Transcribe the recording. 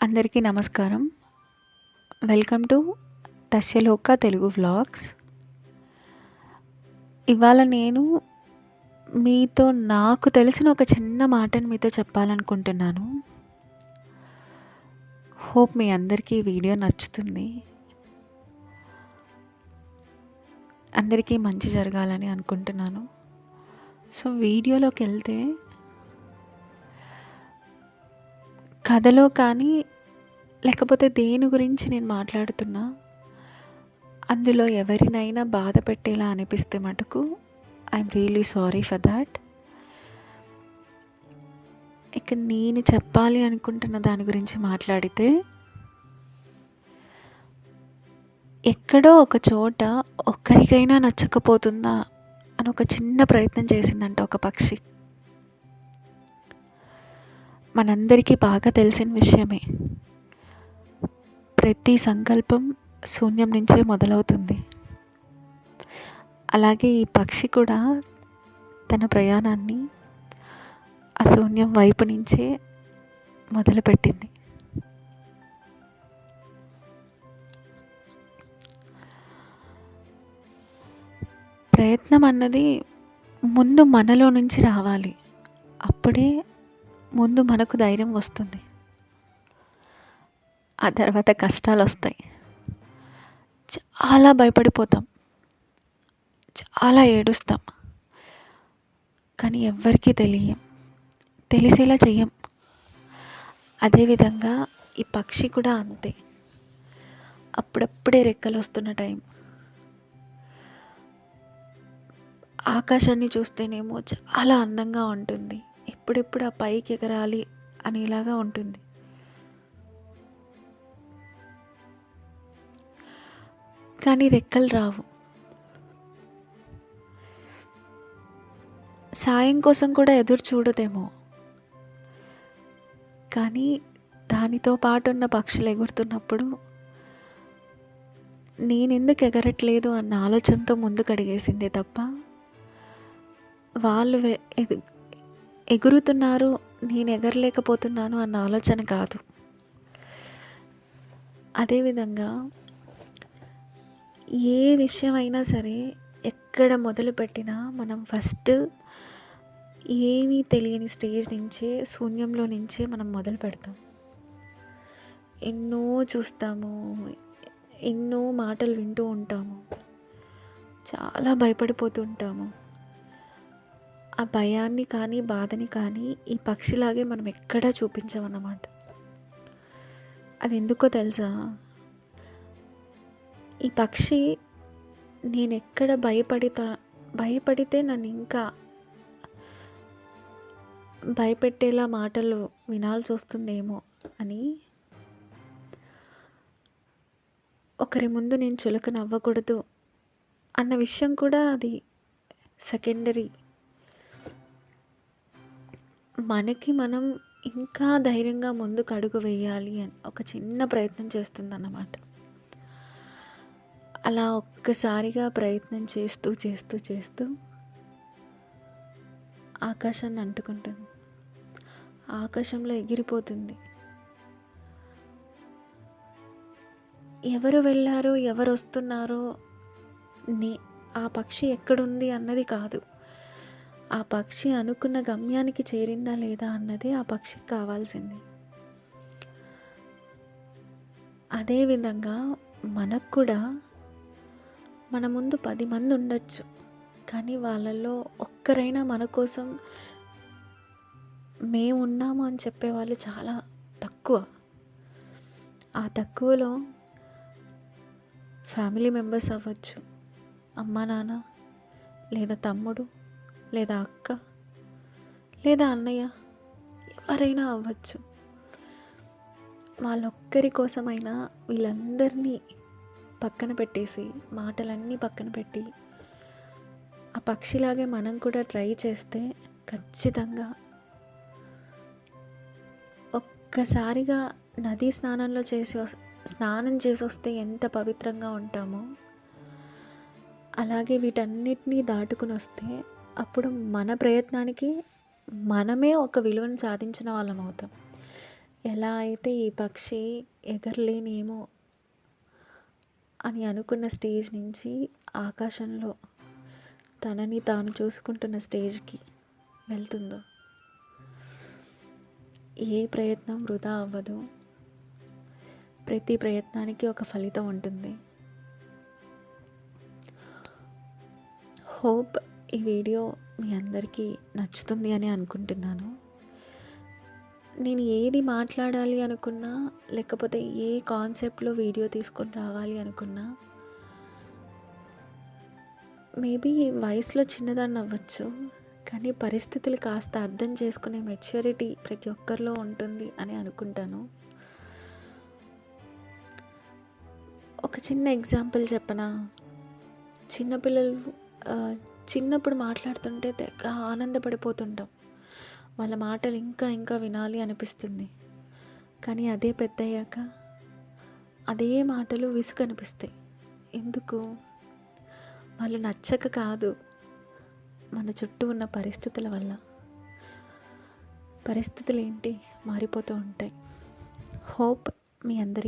అందరికీ నమస్కారం. Welcome to Tasyaloka Telugu vlogs. ఇవాళ నేను మీతో నాకు తెలిసిన ఒక చిన్న మాటను మీతో చెప్పాలనుకుంటున్నాను. హోప్ మీ అందరికీ ఈ వీడియో నచ్చుతుంది. అందరికీ మంచి జరగాలని అనుకుంటున్నాను. సో వీడియోలోకి వెళ్తే, కథలో కానీ లేకపోతే దేని గురించి నేను మాట్లాడుతున్నా అందులో ఎవరినైనా బాధ పెట్టేలా అనిపిస్తే మటుకు I'm really sorry for that. ఇక నేను చెప్పాలి అనుకుంటున్న దాని గురించి మాట్లాడితే, ఎక్కడో ఒక చోట ఒక్కరికైనా నచ్చకపోతుందా అని ఒక చిన్న ప్రయత్నం చేసిందంట ఒక పక్షి. మనందరికీ బాగా తెలిసిన విషయమే. ప్రతి సంకల్పం శూన్యం నుంచే మొదలవుతుంది. అలాగే ఈ పక్షి కూడా తన ప్రయాణాన్ని ఆ శూన్యం వైపు నుంచే మొదలుపెట్టింది. ప్రయత్నం అన్నది ముందు మనలో నుంచి రావాలి. అప్పుడే ముందు మనకు ధైర్యం వస్తుంది. ఆ తర్వాత కష్టాలు వస్తాయి. చాలా భయపడిపోతాం, చాలా ఏడుస్తాం, కానీ ఎవ్వరికీ తెలిసేలా చెయ్యం. అదేవిధంగా ఈ పక్షి కూడా అంతే. అప్పుడప్పుడే రెక్కలు వస్తున్న టైం, ఆకాశాన్ని చూస్తేనేమో చాలా అందంగా ఉంటుంది. ఎప్పుడెప్పుడు ఆ పైకి ఎగరాలి అనేలాగా ఉంటుంది. కానీ రెక్కలు రావు. సాయం కోసం కూడా ఎదురు చూడదేమో, కానీ దానితో పాటు ఉన్న పక్షులు ఎగురుతున్నప్పుడు నేనెందుకు ఎగరట్లేదు అన్న ఆలోచనతో ముందుకు అడిగేసిందే తప్ప, వాళ్ళు ఎగురుతున్నారు, నేను ఎగరలేకపోతున్నాను అన్న ఆలోచన కాదు. అదేవిధంగా ఏ విషయమైనా సరే, ఎక్కడ మొదలుపెట్టినా మనం ఫస్ట్ ఏమీ తెలియని స్టేజ్ నుంచే, శూన్యంలో నుంచే మనం మొదలు పెడతాం. ఎన్నో చూస్తాము, ఎన్నో మాటలు వింటూ ఉంటాము, చాలా భయపడిపోతూ ఉంటాము. ఆ భయాన్ని కానీ బాధని కానీ ఈ పక్షిలాగే మనం ఎక్కడా చూపించమన్నమాట. అది ఎందుకో తెలుసా? ఈ పక్షి నేను ఎక్కడ భయపడితే నన్ను ఇంకా భయపెట్టేలా మాటలు వినాల్సి వస్తుందేమో అని, ఒకరి ముందు నేను చులకన అవ్వకూడదు అన్న విషయం కూడా అది సెకండరీ. మనకి మనం ఇంకా ధైర్యంగా ముందుకు అడుగు వేయాలి అని ఒక చిన్న ప్రయత్నం చేస్తుందన్నమాట. అలా ఒక్కసారిగా ప్రయత్నం చేస్తూ చేస్తూ చేస్తూ ఆకాశాన్ని అంటుకుంటుంది. ఆకాశంలో ఎగిరిపోతుంది. ఎవరు వెళ్ళారో, ఎవరు వస్తున్నారో, ఆ పక్షి ఎక్కడుంది అన్నది కాదు, ఆ పక్షి అనుకున్న గమ్యానికి చేరిందా లేదా అన్నదే ఆ పక్షికి కావాల్సింది. అదేవిధంగా మనకు కూడా మన ముందు 10 మంది ఉండొచ్చు, కానీ వాళ్ళల్లో ఒక్కరైనా మన కోసం మేము ఉన్నాము అని చెప్పేవాళ్ళు చాలా తక్కువ. ఆ తక్కువలో ఫ్యామిలీ మెంబర్స్ అవ్వచ్చు, అమ్మ నాన్న, లేదా తమ్ముడు, లేదా అక్క, లేదా అన్నయ్య, ఎవరైనా అవ్వచ్చు. వాళ్ళొక్కరి కోసమైనా వీళ్ళందరినీ పక్కన పెట్టేసి, మాటలన్నీ పక్కన పెట్టి, ఆ పక్షిలాగే మనం కూడా ట్రై చేస్తే ఖచ్చితంగా ఒక్కసారిగా నదీ స్నానం చేసి వస్తే ఎంత పవిత్రంగా ఉంటామో, అలాగే వీటన్నిటినీ దాటుకుని వస్తే అప్పుడు మన ప్రయత్నానికి మనమే ఒక విలువను సాధించిన వాళ్ళం అవుతాం. ఎలా అయితే ఈ పక్షి ఎగరలేనేమో అని అనుకున్న స్టేజ్ నుంచి ఆకాశంలో తనని తాను చూసుకుంటున్న స్టేజ్కి వెళ్తుందో, ఏ ప్రయత్నం వృధా అవ్వదు. ప్రతి ప్రయత్నానికి ఒక ఫలితం ఉంటుంది. హోప్ ఈ వీడియో మీ అందరికీ నచ్చుతుంది అని అనుకుంటున్నాను. నేను ఏది మాట్లాడాలి అనుకున్నా, లేకపోతే ఏ కాన్సెప్ట్లో వీడియో తీసుకొని రావాలి అనుకున్నా, మేబీ వయసులో చిన్నదాన్ని అవ్వచ్చు, కానీ పరిస్థితులు కాస్త అర్థం చేసుకునే మెచ్యూరిటీ ప్రతి ఒక్కరిలో ఉంటుంది అని అనుకుంటాను. ఒక చిన్న ఎగ్జాంపుల్ చెప్పనా? చిన్నపిల్లలు చిన్నప్పుడు మాట్లాడుతుంటే తెగ ఆనందపడిపోతుంటాం. వాళ్ళ మాటలు ఇంకా ఇంకా వినాలి అనిపిస్తుంది. కానీ అదే పెద్దయ్యాక అదే మాటలు విసుగు అనిపిస్తాయి. ఎందుకు? వాళ్ళు నచ్చక కాదు, మన చుట్టూ ఉన్న పరిస్థితుల వల్ల. పరిస్థితులు ఏంటి మారిపోతూ ఉంటాయి. హోప్ మీ అందరికీ